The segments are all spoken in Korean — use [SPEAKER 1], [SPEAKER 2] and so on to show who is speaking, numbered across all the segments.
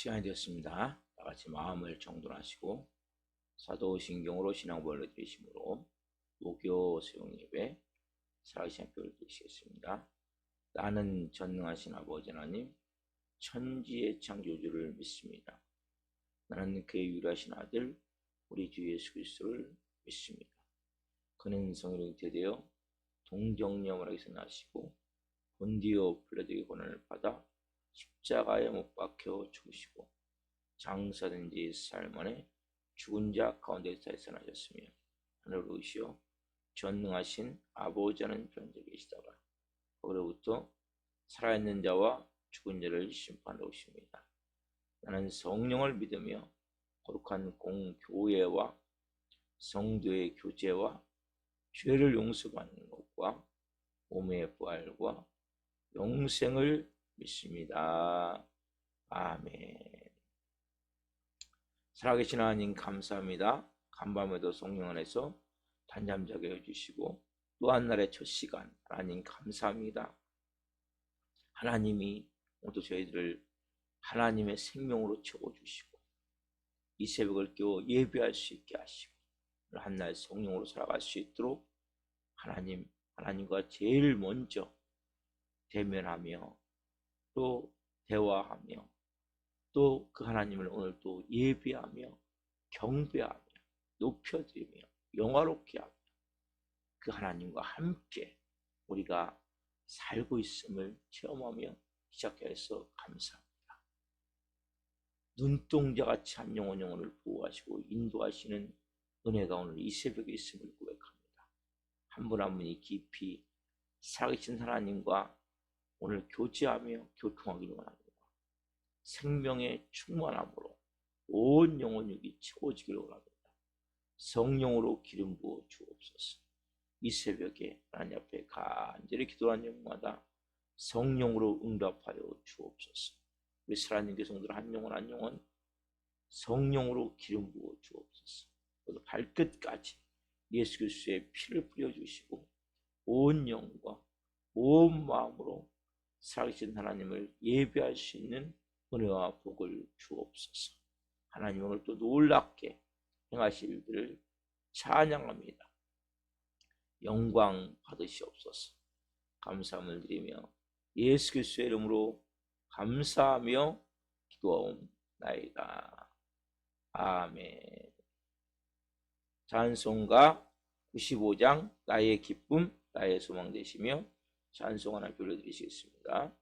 [SPEAKER 1] 시간이 되었습니다. 다같이 마음을 정돈하시고 사도신경으로 신앙부활을 드리심으로 목요 수용예배 살아계신 학교를 드리시겠습니다. 나는 전능하신 아버지 하나님 천지의 창조주를 믿습니다. 나는 그의 유일하신 아들 우리 주 예수 그리스도를 믿습니다. 그는 성령으로 잉태되어 동정녀마리아에서 나시고 본디오 빌라도의 고난을 받아 십자가에 못 박혀 죽으시고 장사된 지 4일 만에 죽은 자 가운데서 살아나셨으며 하늘로 오시어 전능하신 아버지라는 존재 계시다가 거기로부터 살아있는 자와 죽은 자를 심판하러 오십니다. 나는 성령을 믿으며 거룩한 공교회와 성도의 교제와 죄를 용서받는 것과 몸의 부활과 영생을 믿습니다. 아멘. 살아계신 하나님 감사합니다. 간밤에도 성령 안에서 단잠자게 해주시고 또 한 날의 첫 시간 하나님 감사합니다. 하나님이 모두 저희들을 하나님의 생명으로 채워주시고 이 새벽을 깨워 예배할 수 있게 하시고 한날 성령으로 살아갈 수 있도록 하나님과 제일 먼저 대면하며 또 대화하며 또 그 하나님을 오늘 또 예배하며 경배하며 높여드리며 영화롭게 하며 그 하나님과 함께 우리가 살고 있음을 체험하며 시작해서 감사합니다. 눈동자같이 한 영혼을 보호하시고 인도하시는 은혜가 오늘 이 새벽에 있음을 고백합니다. 한 분 한 분이 깊이 살아계신 하나님과 오늘 교제하며 교통하기를 원합니다. 생명의 충만함으로 온 영혼육이 채워지기를 원합니다. 성령으로 기름 부어 주옵소서. 이 새벽에 하나님 앞에 간절히 기도하는 영마다 성령으로 응답하여 주옵소서. 우리 살아있는 교성들 한 영혼 한 영혼 성령으로 기름 부어 주옵소서. 모두 발끝까지 예수 그리스도의 피를 뿌려주시고 온 영과 온 마음으로 살아계신 하나님을 예배할 수 있는 은혜와 복을 주옵소서. 하나님 오늘 또 놀랍게 행하실 일들을 찬양합니다. 영광 받으시옵소서. 감사함을 드리며 예수 그리스도의 이름으로 감사하며 기도하옵나이다. 아멘. 찬송가 95장 나의 기쁨 나의 소망 되시며 찬송 하나 불러드리시겠습니다.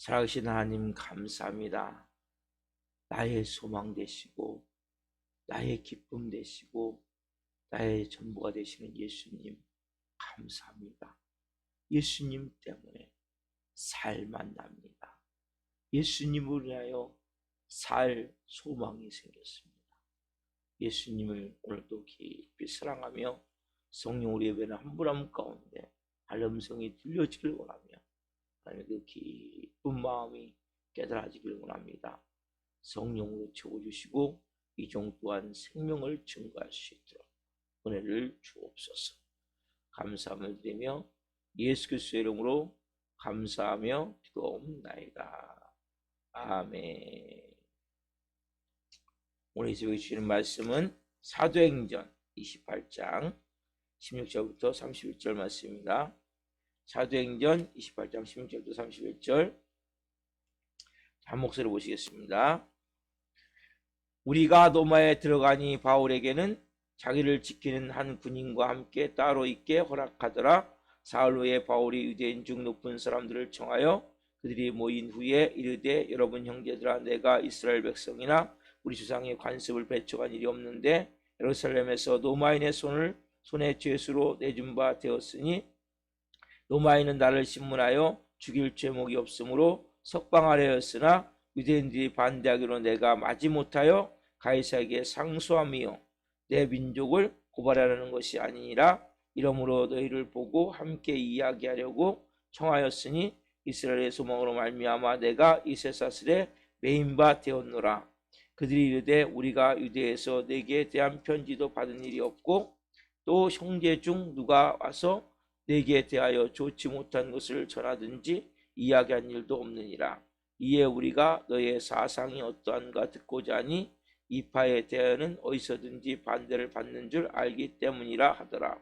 [SPEAKER 1] 살아계신 하나님 감사합니다. 나의 소망 되시고 나의 기쁨 되시고 나의 전부가 되시는 예수님 감사합니다. 예수님 때문에 살 만납니다. 예수님을 위하여 살 소망이 생겼습니다. 예수님을 오늘도 깊이 사랑하며 성령 우리 예배는 한 분 한 분 가운데 알음성이 들려지길 원하며 하나님의 그 기쁜 마음이 깨달아지길 원합니다. 성령으로 채워주시고 이 종 또한 생명을 증거할 수 있도록 은혜를 주옵소서. 감사함을 드리며 예수 그리스도의 이름으로 감사하며 기도옵나이다. 아멘. 오늘 이 새벽에 주시는 말씀은 사도행전 28장 16절부터 31절 말씀입니다. 사도행전 28장 16절부터 31절 한 목소리로 보시겠습니다. 우리가 로마에 들어가니 바울에게는 자기를 지키는 한 군인과 함께 따로 있게 허락하더라. 사흘 후에 바울이 유대인 중 높은 사람들을 청하여 그들이 모인 후에 이르되 여러분 형제들아 내가 이스라엘 백성이나 우리 조상의 관습을 배척한 일이 없는데 예루살렘에서 로마인의 손에 죄수로 내준 바 되었으니 로마인은 나를 신문하여 죽일 죄목이 없으므로 석방하려였으나 유대인들이 반대하기로 내가 마지못하여 가이사에게 상소함이요 내 민족을 고발하려는 것이 아니니라. 이러므로 너희를 보고 함께 이야기하려고 청하였으니 이스라엘의 소망으로 말미암아 내가 이 쇠사슬에 매인 바 되었노라. 그들이 이르되 우리가 유대에서 내게 대한 편지도 받은 일이 없고 또 형제 중 누가 와서 내게 대하여 좋지 못한 것을 전하든지 이야기한 일도 없느니라. 이에 우리가 너의 사상이 어떠한가 듣고자 하니 이 파에 대하여는 어디서든지 반대를 받는 줄 알기 때문이라 하더라.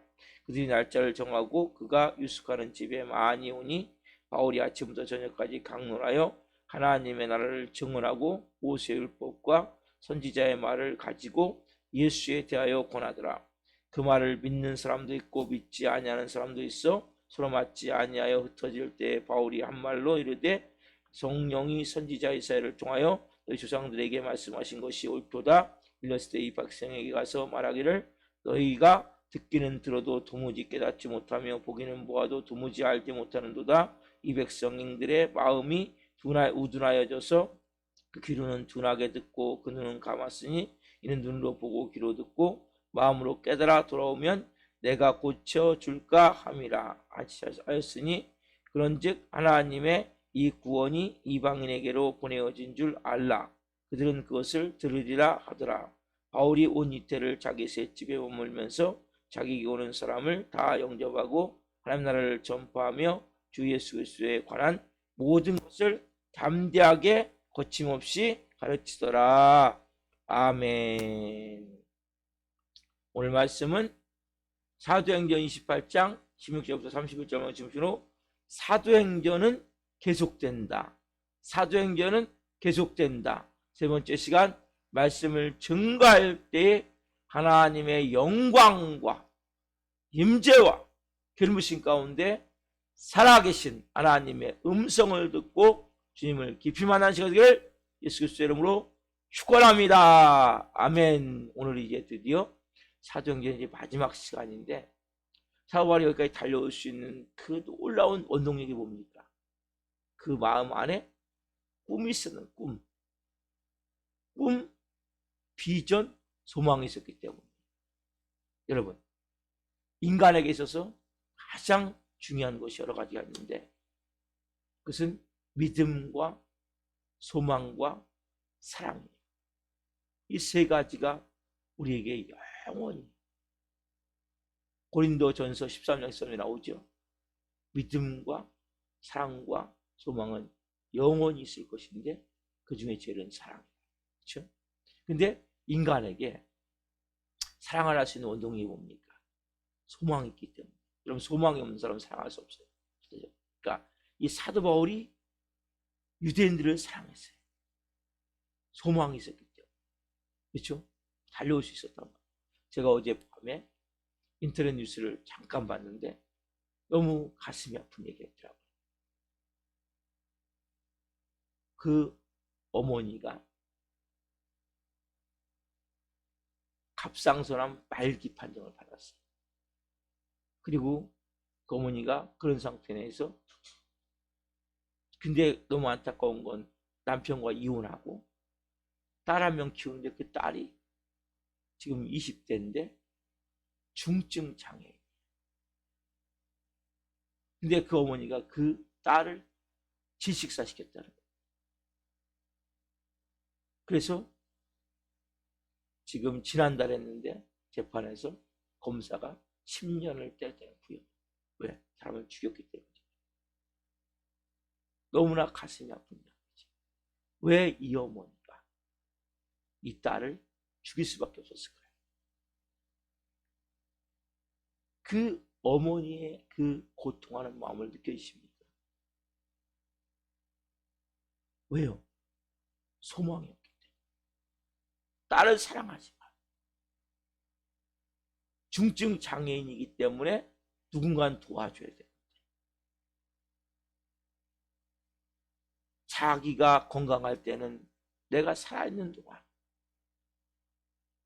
[SPEAKER 1] 그들이 날짜를 정하고 그가 유숙하는 집에 많이 오니 바울이 아침부터 저녁까지 강론하여 하나님의 나라를 증언하고 모세의 율법과 선지자의 말을 가지고 예수에 대하여 권하더라. 그 말을 믿는 사람도 있고 믿지 아니하는 사람도 있어 서로 맞지 아니하여 흩어질 때 바울이 한 말로 이르되 성령이 선지자 이사야를 통하여 너희 조상들에게 말씀하신 것이 옳도다. 일렀을 때 이 백성에게 가서 말하기를 너희가 듣기는 들어도 도무지 깨닫지 못하며 보기는 보아도 도무지 알지 못하는도다. 이 백성들의 마음이 우둔하여져서 그 귀로는 둔하게 듣고 그 눈은 감았으니 이는 눈으로 보고 귀로 듣고 마음으로 깨달아 돌아오면 내가 고쳐줄까 함이라 하였으니 그런즉 하나님의 이 구원이 이방인에게로 보내어진 줄 알라. 그들은 그것을 들으리라 하더라. 바울이 온 이태를 자기 셋집에 머물면서 자기에게 오는 사람을 다 영접하고 하나님 나라를 전파하며 주 예수 그리스도에 관한 모든 것을 담대하게 거침없이 가르치더라. 아멘. 오늘 말씀은 사도행전 28장 16절부터 31절 말씀으로 사도행전은 계속된다. 사도행전은 계속된다. 세 번째 시간 말씀을 증거할 때 하나님의 영광과 임재와 결무신 가운데 살아계신 하나님의 음성을 듣고 주님을 깊이 만난 시간 되기를 예수 그리스도의 이름으로 축원합니다. 아멘. 오늘 이제 드디어 사도행전이 마지막 시간인데 사도 바울이 여기까지 달려올 수 있는 그 놀라운 원동력이 뭡니까? 그 마음 안에 꿈이 있었는 꿈, 비전, 소망이 있었기 때문에 여러분 인간에게 있어서 가장 중요한 것이 여러 가지가 있는데 그것은 믿음과 소망과 사랑이에요. 이 세 가지가 우리에게 영원히 고린도전서 13장 13절에 나오죠. 믿음과 사랑과 소망은 영원히 있을 것인데 그 중에 제일은 사랑이에요. 그렇죠? 근데 인간에게 사랑을 할 수 있는 원동력이 뭡니까? 소망이 있기 때문에. 그럼 소망이 없는 사람은 사랑할 수 없어요. 그러니까 이 사도 바울이 유대인들을 사랑했어요. 소망이 있었기 때문에. 그렇죠? 달려올 수 있었단 말이에요. 제가 어젯밤에 인터넷 뉴스를 잠깐 봤는데 너무 가슴이 아픈 얘기였더라고요. 그 어머니가 갑상선암 말기 판정을 받았어요. 그리고 그 어머니가 그런 상태 내에서, 근데 너무 안타까운 건 남편과 이혼하고 딸 한 명 키우는데 그 딸이 지금 20대인데 중증 장애인. 근데 그 어머니가 그 딸을 질식사 시켰다는 거예요. 그래서 지금 지난달에 했는데 재판에서 검사가 10년을 때려야 구형. 왜? 사람을 죽였기 때문에. 너무나 가슴이 아픈 이야기지. 왜 이 어머니가 이 딸을 죽일 수밖에 없었을까요? 그 어머니의 그 고통하는 마음을 느껴지십니까? 왜요? 소망이 없기 때문에. 딸을 사랑하지만 중증 장애인이기 때문에 누군가는 도와줘야 돼. 자기가 건강할 때는 내가 살아있는 동안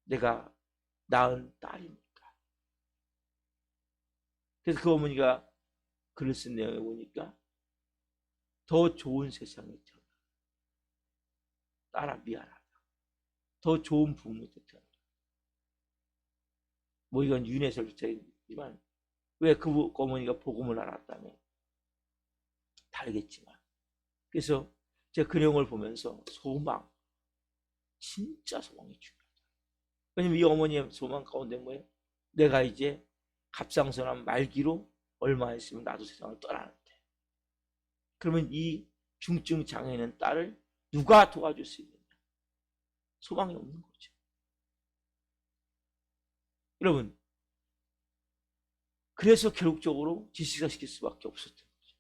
[SPEAKER 1] 내가 낳은 딸이니까. 그래서 그 어머니가 글을 쓴 내용을 보니까 더 좋은 세상에 태어나. 딸아 미안하다. 더 좋은 부모한테 태어나. 뭐 이건 윤회설 부처이지만 왜 그 어머니가 복음을 알았다면 다르겠지만. 그래서 제가 그 내용을 보면서 소망, 진짜 소망이 중요하다. 왜냐면 이 어머니의 소망 가운데 뭐예요? 내가 이제 갑상선암 말기로 얼마 있으면 나도 세상을 떠나는데, 그러면 이 중증 장애인 딸을 누가 도와줄 수 있느냐? 소망이 없는 거죠. 여러분, 그래서 결국적으로 질식사 시킬 수밖에 없었던 거죠.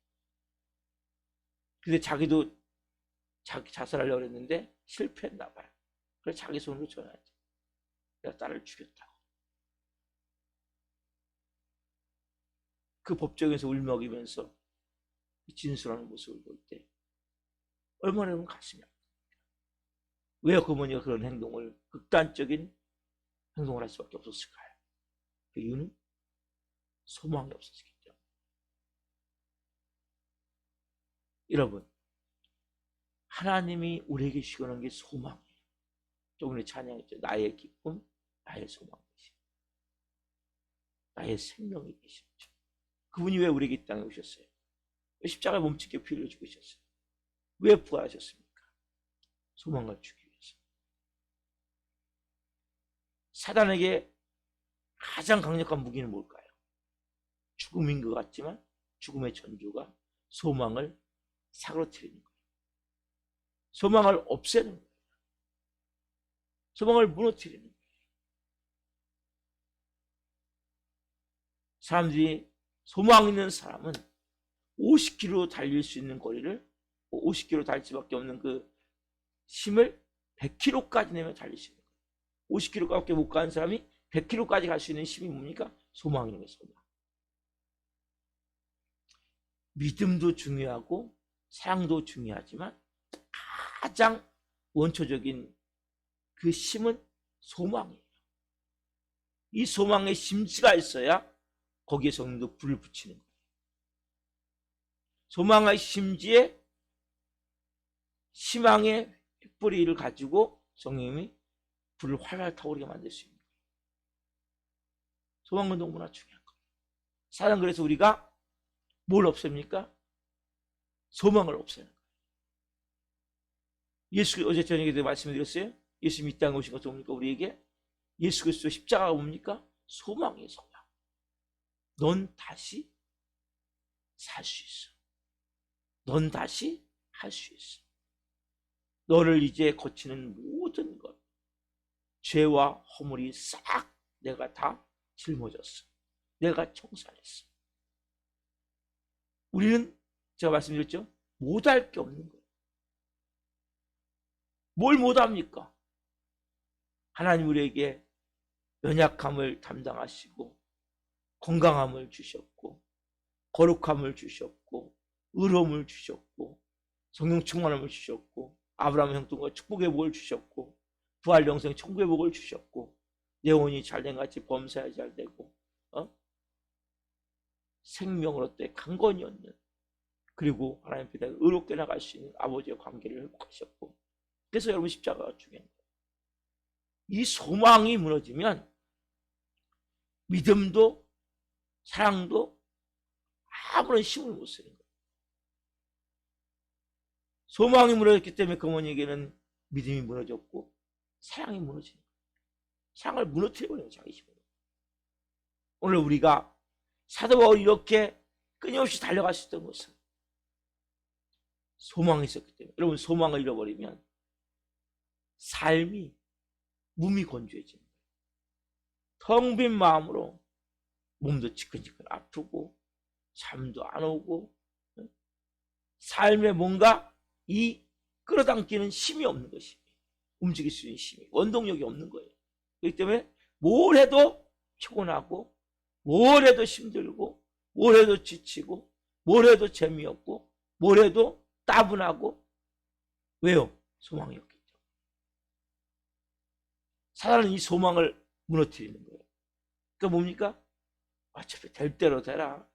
[SPEAKER 1] 근데 자기도 자살하려고 했는데 실패했나 봐요. 그래서 자기 손으로 전화했죠. 내가 딸을 죽였다고. 그 법정에서 울먹이면서 진술하는 모습을 볼 때 얼마나 가슴이 아픕니까? 왜 그 어머니가 그런 행동을, 극단적인 행동을 할 수밖에 없었을까요? 그 이유는 소망이 없었기 때문에. 여러분, 하나님이 우리에게 주시는 게 소망이에요. 조금 전에 찬양했죠. 나의 기쁨, 나의 소망이시, 나의 생명이 계시죠. 그분이 왜 우리에게 이 땅에 오셨어요? 왜 십자가에 몸짓게 피 흘려 죽으셨어요? 왜 부활하셨습니까? 소망을 주기 위해서. 사단에게 가장 강력한 무기는 뭘까요? 죽음인 것 같지만 죽음의 전조가 소망을 사그러뜨리는 거예요. 소망을 없애는 거예요. 소망을 무너뜨리는 거예요. 사람들이, 소망 있는 사람은 50km 달릴 수 있는 거리를 50km 달릴 수밖에 없는 그 힘을 100km까지 내면 달릴 수 있는 거예요. 50km밖에 못 가는 사람이 100km까지 갈 수 있는 힘이 뭡니까? 소망인 거예요. 소망. 믿음도 중요하고 사랑도 중요하지만 가장 원초적인 그 힘은 소망이에요. 이 소망의 심지가 있어야 거기에 성령도 불을 붙이는 거예요. 소망의 심지에 희망의 횃불이를 가지고 성령님이 불을 활활 타오르게 만들 수 있는 거예요. 소망은 너무나 중요한 거예요. 사랑, 그래서 우리가 뭘 없앱니까? 소망을 없애는 거예요. 예수, 어제 저녁에도 말씀드렸어요. 예수님이 이 땅에 오신 것은 뭡니까? 우리에게 예수 그리스도 십자가가 뭡니까? 소망이에요. 소망. 넌 다시 살 수 있어. 넌 다시 할 수 있어. 너를 이제 거치는 모든 것, 죄와 허물이 싹 내가 다 짊어졌어. 내가 청산했어. 우리는 제가 말씀드렸죠? 못할 게 없는 거예요. 뭘 못합니까? 하나님 우리에게 연약함을 담당하시고 건강함을 주셨고 거룩함을 주셨고 의로움을 주셨고 성령 충만함을 주셨고, 아브라함 형통과 축복의 복을 주셨고, 부활 영생 천국의 복을 주셨고, 내 영혼이 잘된 같이 범사에 잘되고, 생명으로 때 강건이 얻는, 그리고 하나님 앞에 의롭게 나갈 수 있는 아버지의 관계를 회복하셨고, 그래서 여러분 십자가가 중요한 거예요. 이 소망이 무너지면 믿음도 사랑도 아무런 힘을 못 쓰는 거예요. 소망이 무너졌기 때문에 그 어머니에게는 믿음이 무너졌고 사랑이 무너지는 거예요. 사랑을 무너뜨려버려요, 자기 힘으로. 오늘 우리가 사도 바울이 이렇게 끊임없이 달려갈 수 있던 것은 소망이 있었기 때문에. 여러분, 소망을 잃어버리면 삶이 무미건조해지는 거예요. 텅 빈 마음으로 몸도 지끈지끈 아프고 잠도 안 오고 삶에 뭔가 이 끌어당기는 힘이 없는 것이, 움직일 수 있는 힘이, 원동력이 없는 거예요. 그렇기 때문에 뭘 해도 피곤하고 뭘 해도 힘들고 뭘 해도 지치고 뭘 해도 재미없고 뭘 해도 따분하고. 왜요? 소망이 없기 때문에. 사단은 이 소망을 무너뜨리는 거예요. 그러니까 뭡니까? 어차피 될 대로 되라.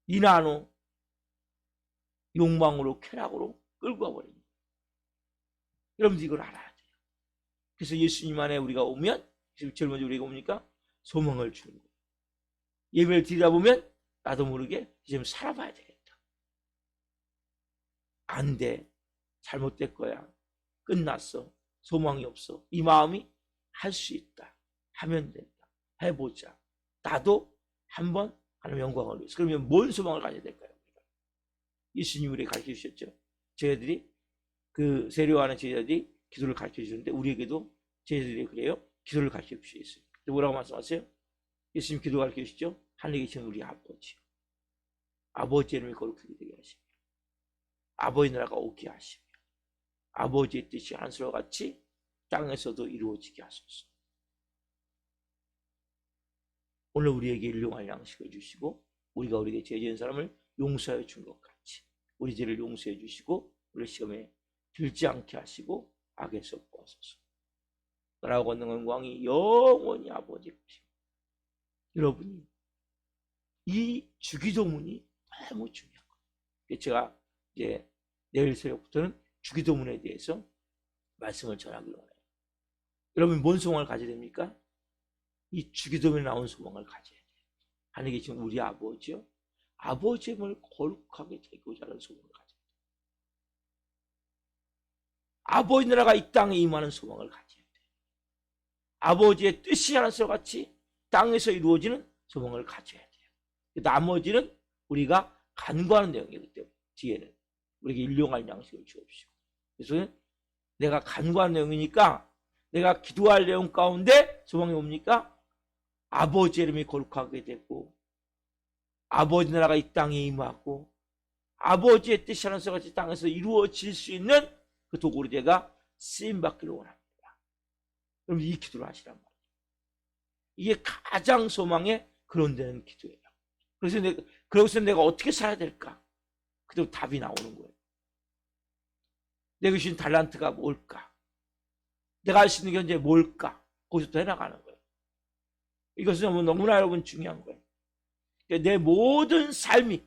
[SPEAKER 1] 이나노 욕망으로 쾌락으로 끌고 가버립니다. 여러분들 이걸 알아야 돼요. 그래서 예수님 안에 우리가 오면, 제일 먼저 우리가 옵니까? 소망을 주는 거예요. 예배를 드리다 보면 나도 모르게 이제 살아봐야 되겠다. 안 돼. 잘못될 거야. 끝났어. 소망이 없어. 이 마음이 할 수 있다. 하면 된다. 해보자. 나도 한번 하나님의 영광을 위해서. 그러면 뭔 소망을 가져야 될까요? 예수님이 우리에게 가르쳐 주셨죠. 저희들이 그 세례요한의 제자들이 기도를 가르쳐 주셨는데 우리에게도 제자들이 그래요. 기도를 가르쳐 주셨어요. 뭐라고 말씀하세요? 예수님 기도 가르쳐 주시죠. 하늘에 계신 우리 아버지요. 아버지 이름이 거룩하게 되게 하시며 아버지 나라가 오게 하시며 아버지의 뜻이 하늘과 같이 땅에서도 이루어지게 하소서. 오늘 우리에게 일용할 양식을 주시고 우리가 우리에게 죄 지은 사람을 용서해 준 것 같이 우리 죄를 용서해 주시고 우리 시험에 들지 않게 하시고 악에서 구하소서. 나라와 권능과 영광이 영원히 아버지 것이고. 여러분이 이 주기도문이 너무 중요한 거예요. 제가 이제 내일 새벽부터는 주기도문에 대해서 말씀을 전하기로 해요. 여러분 뭔 소망을 가져야 됩니까? 이 주기도문에 나온 소망을 가져야 돼요. 하늘에 계신 우리 아버지요. 아버지의 몸을 거룩하게 되고자 하는 소망을 가져야 돼요. 아버지 나라가 이 땅에 임하는 소망을 가져야 돼요. 아버지의 뜻이 하늘과 같이 땅에서 이루어지는 소망을 가져야 돼요. 나머지는 우리가 간구하는 내용이기 때문에 뒤에는 우리에게 일용할 양식을 주옵시고. 그래서 내가 간구하는 내용이니까 내가 기도할 내용 가운데 소망이 뭡니까? 아버지 이름이 거룩하게 되고 아버지 나라가 이 땅에 임하고 아버지의 뜻이 하늘과 같이 땅에서 이루어질 수 있는 그 도구로 제가 쓰임받기를 원합니다. 그럼 이 기도를 하시란 말이에요. 이게 가장 소망에 근원되는 기도예요. 그래서 내가 어떻게 살아야 될까? 그대로 답이 나오는 거예요. 내가 주신 달란트가 뭘까? 내가 할 수 있는 게 현재 뭘까? 거기서부터 해나가는 거예요. 이것은 너무나 여러분 중요한 거예요. 내 모든 삶이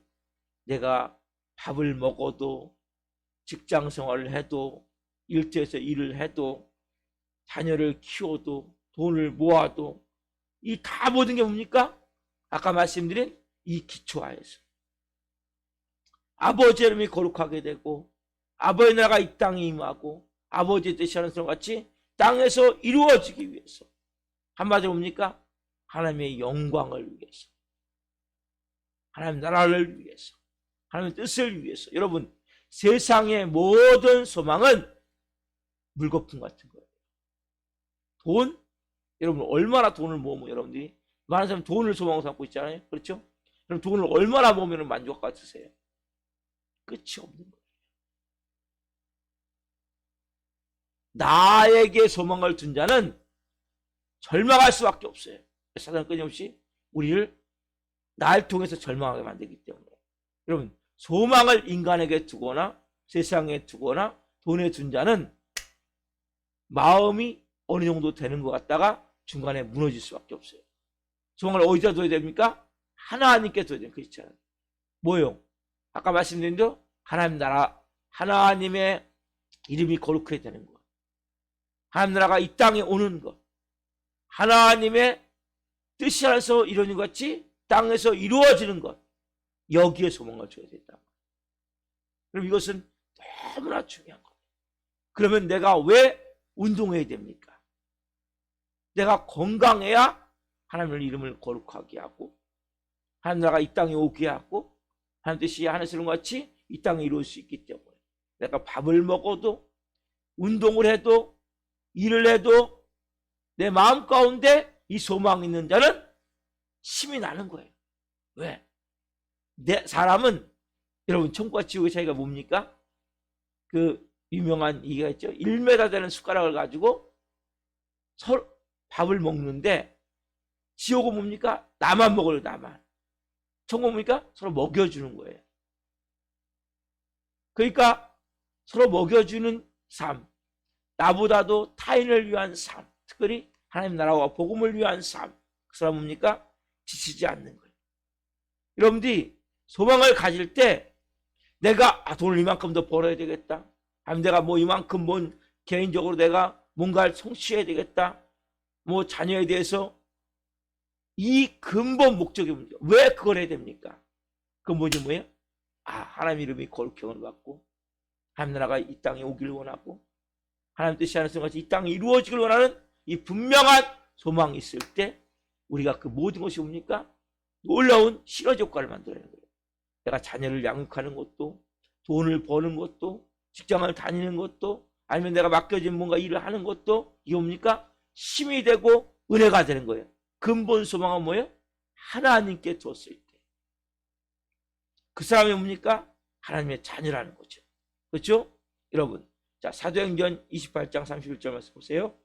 [SPEAKER 1] 내가 밥을 먹어도 직장 생활을 해도 일터에서 일을 해도 자녀를 키워도 돈을 모아도 이 다 모든 게 뭡니까? 아까 말씀드린 이 기초하에서 아버지 이름이 거룩하게 되고 아버지 나라가 이 땅에 임하고 아버지의 뜻이 하는 것과 같이 땅에서 이루어지기 위해서 한마디로 뭡니까? 하나님의 영광을 위해서 하나님 나라를 위해서 하나님의 뜻을 위해서. 여러분 세상의 모든 소망은 물거품 같은 거예요. 돈? 여러분 얼마나 돈을 모으면 여러분들이 많은 사람이 돈을 소망으로 삼고 있잖아요. 그렇죠? 그럼 돈을 얼마나 모으면 만족 같으세요? 끝이 없는 거예요. 나에게 소망을 둔 자는 절망할 수밖에 없어요. 사단은 끊임없이 우리를 날 통해서 절망하게 만들기 때문에. 여러분 소망을 인간에게 두거나 세상에 두거나 돈에 둔 자는 마음이 어느 정도 되는 것 같다가 중간에 무너질 수밖에 없어요. 소망을 어디다 둬야 됩니까? 하나님께 둬야 돼요. 그렇잖아요. 뭐요? 아까 말씀드린 대로 하나님 나라, 하나님의 이름이 거룩해야 되는 것, 하나님 나라가 이 땅에 오는 것, 하나님의 뜻이 하나서 이루어진 것 같이 땅에서 이루어지는 것, 여기에 소망을 줘야 된다. 그럼 이것은 너무나 중요한 거예요. 그러면 내가 왜 운동해야 됩니까? 내가 건강해야 하나님의 이름을 거룩하게 하고 하나님 나라가 이 땅에 오게 하고 하나님 뜻이 하늘에서 이룬 것 같이 이 땅에 이룰 수 있기 때문에 내가 밥을 먹어도 운동을 해도 일을 해도 내 마음 가운데 이 소망이 있는 자는 힘이 나는 거예요. 왜? 사람은 여러분 천국과 지옥의 차이가 뭡니까? 그 유명한 얘기가 있죠. 1m 되는 숟가락을 가지고 서로 밥을 먹는데 지옥은 뭡니까? 나만 먹어요. 나만. 천국은 뭡니까? 서로 먹여주는 거예요. 그러니까 서로 먹여주는 삶, 나보다도 타인을 위한 삶, 특별히 하나님 나라와 복음을 위한 삶, 그 사람 뭡니까? 지치지 않는 거예요. 여러분들이 소망을 가질 때 내가 돈을 이만큼 더 벌어야 되겠다, 아니면 내가 뭐 이만큼 개인적으로 내가 뭔가를 성취해야 되겠다, 뭐 자녀에 대해서 이 근본 목적이 뭡니까? 왜 그걸 해야 됩니까? 근본이 뭐예요? 하나님 이름이 거룩형을 받고 하나님 나라가 이 땅에 오기를 원하고 하나님 뜻이 하는 것이 이 땅에 이루어지길 원하는 이 분명한 소망이 있을 때 우리가 그 모든 것이 뭡니까? 놀라운 시너지 효과를 만들어내는 거예요. 내가 자녀를 양육하는 것도, 돈을 버는 것도, 직장을 다니는 것도, 아니면 내가 맡겨진 뭔가 일을 하는 것도 이게 뭡니까? 힘이 되고 은혜가 되는 거예요. 근본 소망은 뭐예요? 하나님께 뒀을 때. 그 사람이 뭡니까? 하나님의 자녀라는 거죠. 그렇죠? 여러분, 자, 사도행전 28장 31절 말씀 보세요.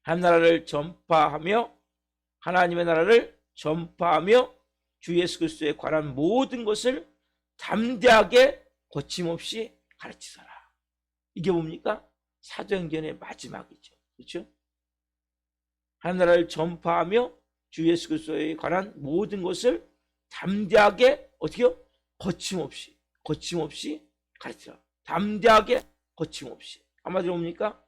[SPEAKER 1] 한 나라를 전파하며 하나님의 나라를 전파하며 주 예수 그리스도에 관한 모든 것을 담대하게 거침없이 가르치소라. 이게 뭡니까? 사도행전의 마지막이죠. 그렇죠? 하나님 나라를 전파하며 주 예수 그리스도에 관한 모든 것을 담대하게 어떻게요? 거침없이 가르치라. 담대하게 거침없이. 한마디로 뭡니까?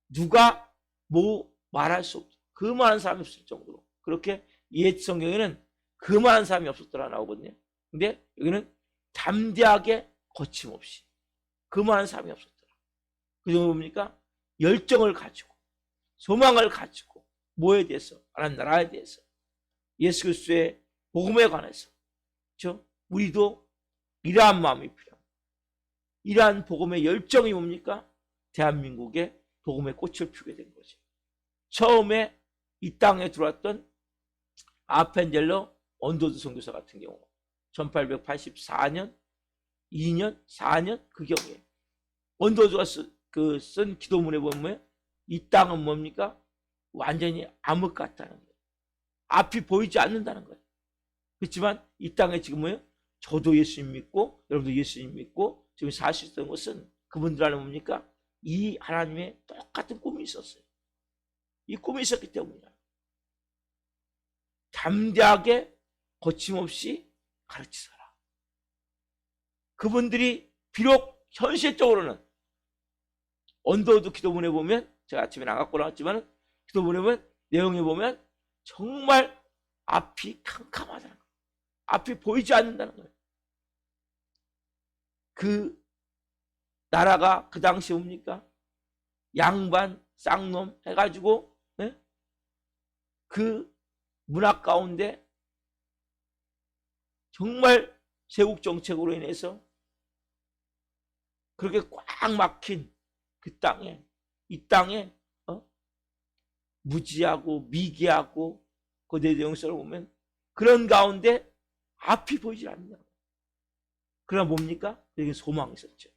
[SPEAKER 1] 누가 뭐 말할 수 없어. 그 많은 사람이 없을 정도로. 그렇게 옛 성경에는 그 많은 사람이 없었더라 나오거든요. 근데 여기는 담대하게 거침없이. 그 많은 사람이 없었더라. 그 정도 뭡니까? 열정을 가지고, 소망을 가지고, 뭐에 대해서? 하나님 나라에 대해서. 예수 그리스도의 복음에 관해서. 그렇죠? 우리도 이러한 마음이 필요합니다. 이러한 복음의 열정이 뭡니까? 대한민국의 복음의 꽃을 피우게 된 거죠. 처음에 이 땅에 들어왔던 아펜젤러 언더드 선교사 같은 경우 1884년, 2년, 4년 그 경우에 언더드가 쓴 기도문에 보면 이 땅은 뭡니까? 완전히 암흑 같다는 거예요. 앞이 보이지 않는다는 거예요. 그렇지만 이 땅에 지금 뭐예요? 저도 예수님 믿고 여러분도 예수님 믿고 지금 사실 수 있던 것은 그분들 안에 뭡니까? 이 하나님의 똑같은 꿈이 있었어요. 이 꿈이 있었기 때문이야. 담대하게 거침없이 가르치소라. 그분들이 비록 현실적으로는 언더우드 기도문에 보면 제가 아침에 안 갖고 나왔지만 기도문에 보면 내용에 보면 정말 앞이 캄캄하다는 거예요. 앞이 보이지 않는다는 거예요. 그 나라가 그 당시 뭡니까? 양반, 쌍놈 해가지고 그 문화 가운데 정말 세국 정책으로 인해서 그렇게 꽉 막힌 그 땅에, 이 땅에 무지하고 미개하고 거대 내용서를 보면 그런 가운데 앞이 보이지 않는다. 그러나 뭡니까? 여기 소망이 있었죠.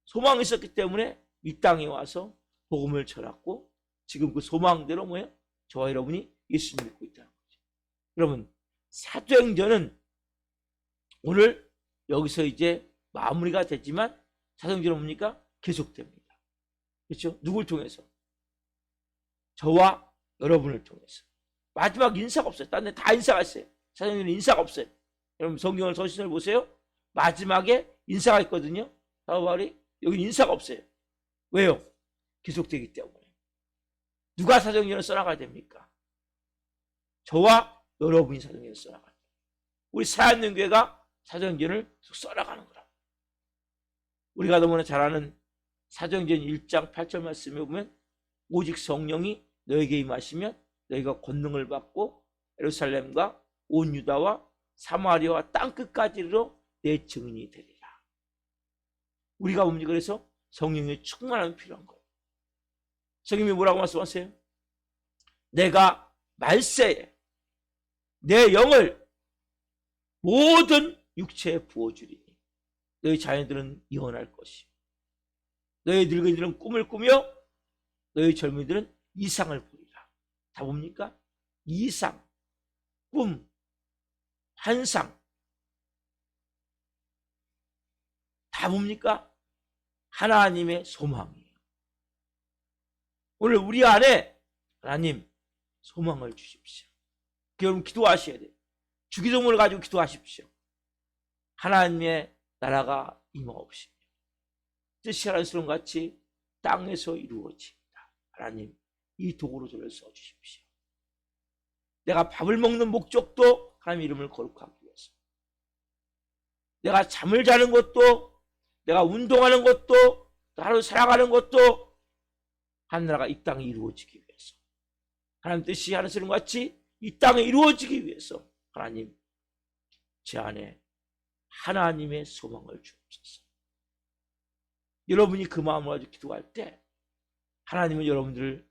[SPEAKER 1] 소망이 있었기 때문에 이 땅에 와서 복음을 전했고 지금 그 소망대로 뭐예요? 저와 여러분이 예수님 믿고 있다는 거죠. 여러분, 사도행전은 오늘 여기서 이제 마무리가 되지만 사도행전은 뭡니까? 계속됩니다. 그렇죠? 누굴 통해서? 저와 여러분을 통해서. 마지막 인사가 없어요. 딴 데 다 인사가 있어요. 사도행전은 인사가 없어요. 여러분 성경을 서신을 보세요. 마지막에 인사가 있거든요. 사도 바울이 여기 인사가 없어요. 왜요? 계속되기 때문에. 누가 사도행전을 써나가야 됩니까? 저와 여러분이 사도행전을 써나가야 돼요. 우리 사안연교회가 사도행전을 써나가는 거라. 우리가 너무나 잘 아는 사도행전 1장 8절 말씀에 보면 오직 성령이 너에게 임하시면 너희가 권능을 받고 예루살렘과 온 유다와 사마리아와 땅끝까지 이르러 내 증인이 되리라. 우리가 뭡니까? 그래서 성령의 충만함이 필요한 거예요. 성령이 뭐라고 말씀하세요? 내가 말세에 내 영을 모든 육체에 부어주리니 너희 자녀들은 이혼할 것이요 너희 늙은이들은 꿈을 꾸며 너희 젊은이들은 이상을 보리라. 다 뭡니까? 이상, 꿈, 환상 다 뭡니까? 하나님의 소망이에요. 오늘 우리 안에 하나님 소망을 주십시오. 여러분 기도하셔야 돼요. 주기도문을 가지고 기도하십시오. 하나님의 나라가 임하옵시며 뜻이 하늘처럼 같이 땅에서 이루어집니다. 하나님 이 도구로 저를 써주십시오. 내가 밥을 먹는 목적도 하나님 이름을 거룩하기 위해서, 내가 잠을 자는 것도, 내가 운동하는 것도, 하루 살아가는 것도 하나님나라가 이 땅에 이루어지기 위해서, 하나님 뜻이 하늘처럼 같이 이 땅에 이루어지기 위해서 하나님 제 안에 하나님의 소망을 주옵소서. 여러분이 그 마음을 가지고 기도할 때 하나님은 여러분들을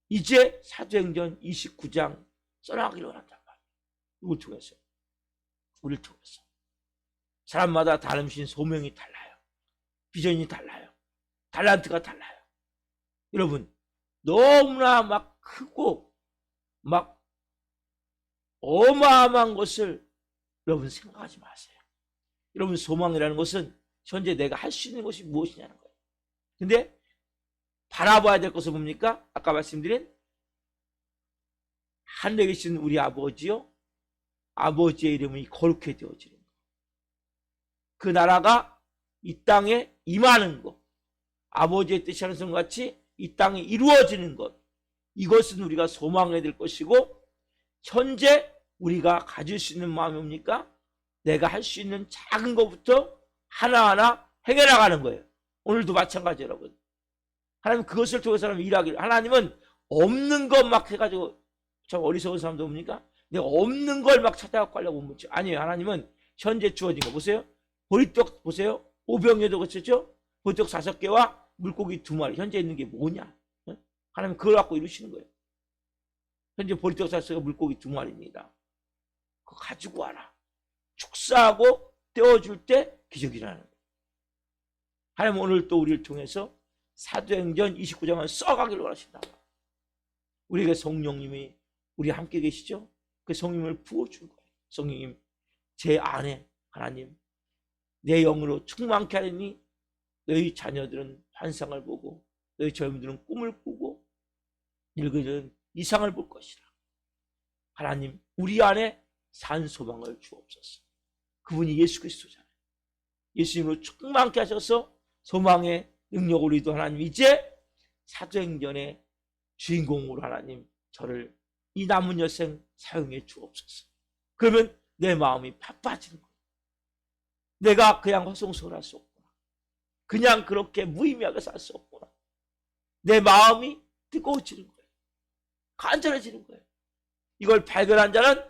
[SPEAKER 1] 이제 사도행전 29장 써나가기를 원한단 말이에요. 누굴 통해서? 우리를 통해서. 사람마다 다름신 소명이 달라요. 비전이 달라요. 달란트가 달라요. 여러분 너무나 막 크고 막 어마어마한 것을 여러분 생각하지 마세요. 여러분 소망이라는 것은 현재 내가 할 수 있는 것이 무엇이냐는 거예요. 근데 바라봐야 될 것은 뭡니까? 아까 말씀드린 하늘에 계신 우리 아버지요, 아버지의 이름이 거룩해 되어지는 것, 그 나라가 이 땅에 임하는 것, 아버지의 뜻이 하는 것같이 이 땅에 이루어지는 것, 이것은 우리가 소망해야 될 것이고, 현재 우리가 가질 수 있는 마음이 뭡니까? 내가 할 수 있는 작은 것부터 하나하나 해결해가는 거예요. 오늘도 마찬가지 여러분. 하나님 그것을 통해서 일하기를, 하나님은 없는 것 막 해가지고, 참 어리석은 사람도 뭡니까? 내가 없는 걸 막 찾아갖고 하려고 묻죠. 아니에요. 하나님은 현재 주어진 거 보세요. 보리떡 보세요. 오병이어도 그렇죠? 보리떡 5개와 물고기 2마리. 현재 있는 게 뭐냐? 하나님 그걸 갖고 이루시는 거예요. 현재 보리떡 5개와 물고기 2마리입니다. 그거 가지고 와라. 축사하고 떼어줄 때 기적이 일어나는 거예요. 하나님 오늘 또 우리를 통해서 사도행전 29장을 써가기를 원하신다. 우리에게 성령님이 우리 함께 계시죠? 그 성령님을 부어준 거예요. 성령님 제 안에 하나님 내 영으로 충만케 하리니 너희 자녀들은 환상을 보고 너희 젊은이들은 꿈을 꾸고 늙은이들은 이상을 볼 것이라. 하나님 우리 안에 산 소망을 주옵소서. 그분이 예수 그리스도잖아요. 예수님으로 충만케 하셔서 소망의 능력을 우리도 하나님 이제 사도행전의 주인공으로 하나님 저를 이 남은 여생 사용해 주옵소서. 그러면 내 마음이 바빠지는 거예요. 내가 그냥 허송세월 할 수 없구나. 그냥 그렇게 무의미하게 살 수 없구나. 내 마음이 뜨거워지는 거예요. 간절해지는 거예요. 이걸 발견한 자는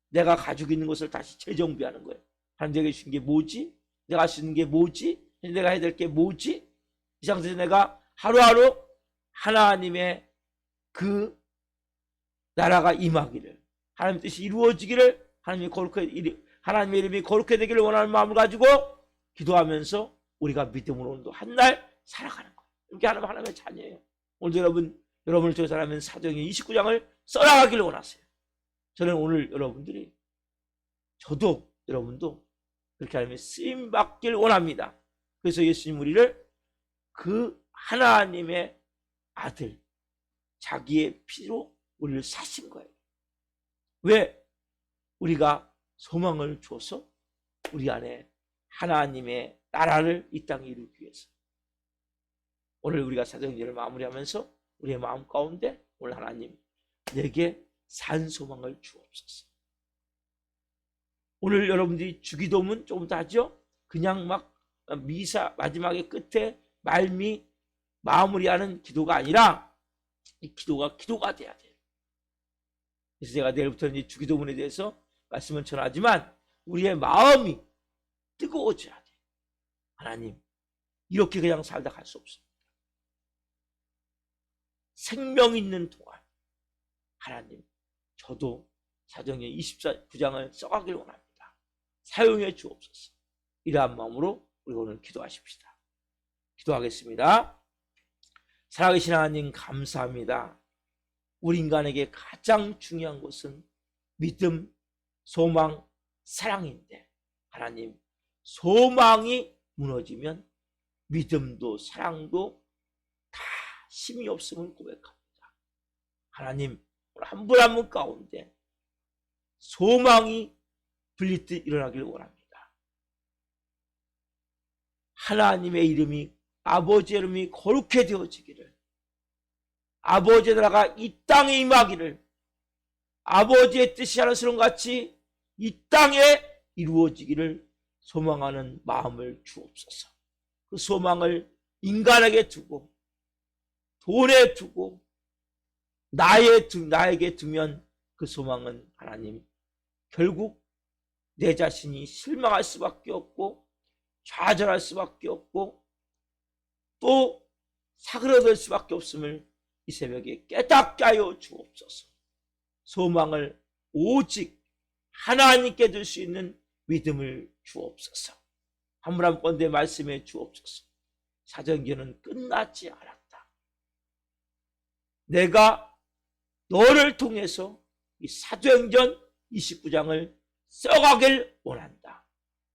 [SPEAKER 1] 내가 가지고 있는 것을 다시 재정비하는 거예요. 하나님 내가 주신 게 뭐지? 내가 할 수 있는 게 뭐지? 내가 해야 될 게 뭐지? 이 상태에서 내가 하루하루 하나님의 그 나라가 임하기를, 하나님의 뜻이 이루어지기를, 하나님의 이름이 거룩해 되기를 원하는 마음을 가지고 기도하면서 우리가 믿음으로 오늘도 한 날 살아가는 거예요. 이렇게 하나님의 자녀예요. 오늘도 여러분을 통해서 하나님은 사도행전 29장을 써나가기를 원하세요. 저는 오늘 여러분들이, 저도 여러분도 그렇게 하나님의 쓰임 받길 원합니다. 그래서 예수님 우리를 그 하나님의 아들 자기의 피로 우리를 사신 거예요. 왜? 우리가 소망을 줘서 우리 안에 하나님의 나라를 이 땅에 이루기 위해서. 오늘 우리가 사도행전을 마무리하면서 우리의 마음 가운데 오늘 하나님 내게 산 소망을 주옵소서. 오늘 여러분들이 주기도문 조금 더 하죠? 그냥 막 미사 마지막에 끝에 말미 마무리하는 기도가 아니라 이 기도가 돼야 돼요. 그래서 제가 내일부터 이제 주기도문에 대해서 말씀을 전하지만 우리의 마음이 뜨거워져야 돼요. 하나님, 이렇게 그냥 살다 갈 수 없습니다. 생명 있는 동안 하나님, 저도 사도행전 29장을 써가길 원합니다. 사용해 주옵소서. 이러한 마음으로 우리 오늘 기도하십시다. 기도하겠습니다. 살아계신 하나님 감사합니다. 우리 인간에게 가장 중요한 것은 믿음, 소망, 사랑인데 하나님, 소망이 무너지면 믿음도 사랑도 다 힘이 없음을 고백합니다. 하나님, 오늘 한 분 한 분 가운데 소망이 불리듯 일어나길 원합니다. 하나님의 이름이, 아버지의 이름이 거룩해 되어지기를, 아버지의 나라가 이 땅에 임하기를, 아버지의 뜻이 하늘처럼 같이 이 땅에 이루어지기를 소망하는 마음을 주옵소서. 그 소망을 인간에게 두고 돈에 두고 나에게 두면 그 소망은 하나님 결국 내 자신이 실망할 수밖에 없고 좌절할 수밖에 없고 또 사그러들 수밖에 없음을 이 새벽에 깨닫게 하여 주옵소서. 소망을 오직 하나님께 줄 수 있는 믿음을 주옵소서. 한 분 한 건데 말씀해 주옵소서. 사도행전은 끝나지 않았다. 내가 너를 통해서 이 사도행전 29장을 써가길 원한다.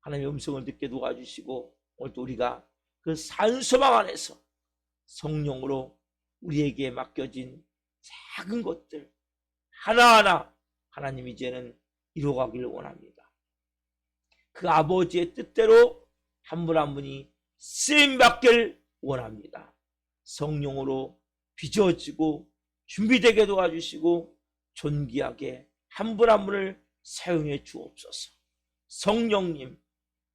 [SPEAKER 1] 하나님의 음성을 듣게 도와주시고 오늘도 우리가 그 산소망 안에서 성령으로 우리에게 맡겨진 작은 것들 하나하나 하나님 이제는 이루어가길 원합니다. 그 아버지의 뜻대로 한 분 한 분이 쓰임받길 원합니다. 성령으로 빚어지고 준비되게 도와주시고 존귀하게 한 분 한 분을 사용해 주옵소서. 성령님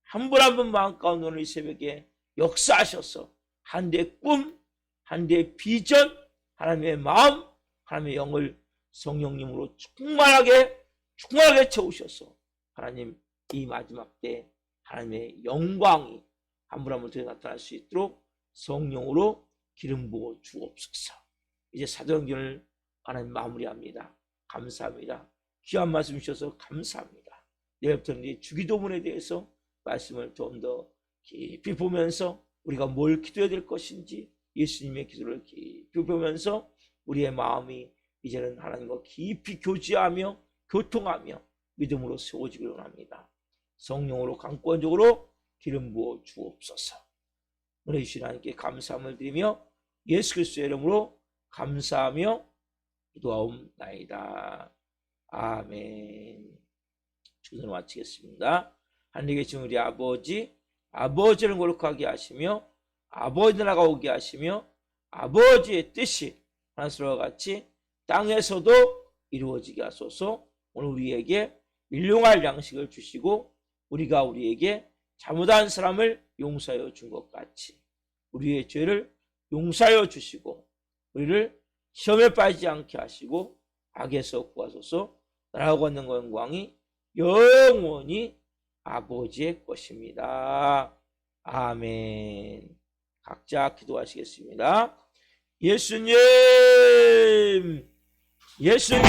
[SPEAKER 1] 한 분 한 분 마음 가운데 오늘 이 새벽에 역사하셔서 한 대의 꿈, 한 대의 비전, 하나님의 마음, 하나님의 영을 성령님으로 충만하게 채우셔서 하나님 이 마지막 때 하나님의 영광이 한 분 한 분 통해 나타날 수 있도록 성령으로 기름 부어 주옵소서. 이제 사도행전을 하나님 마무리합니다. 감사합니다. 귀한 말씀 주셔서 감사합니다. 내일부터 주기도문에 대해서 말씀을 좀 더 깊이 보면서 우리가 뭘 기도해야 될 것인지 예수님의 기도를 깊이 보면서 우리의 마음이 이제는 하나님과 깊이 교제하며 교통하며 믿음으로 세워지길 원합니다. 성령으로 강권적으로 기름 부어 주옵소서. 은혜 주신 하나님께 감사함을 드리며 예수 그리스도의 이름으로 감사하며 기도하옵나이다. 아멘. 주기도를 마치겠습니다. 하늘에 계신 우리 아버지, 아버지를 거룩하게 하시며 아버지 나라가 오게 하시며 아버지의 뜻이 하늘과 같이 땅에서도 이루어지게 하소서. 오늘 우리에게 일용할 양식을 주시고 우리가 우리에게 잘못한 사람을 용서하여 준 것 같이 우리의 죄를 용서하여 주시고 우리를 시험에 빠지지 않게 하시고 악에서 구하소서. 나라가 얻는 영광이 영원히 아버지의 것입니다. 아멘. 각자 기도하시겠습니다. 예수님, 예수님.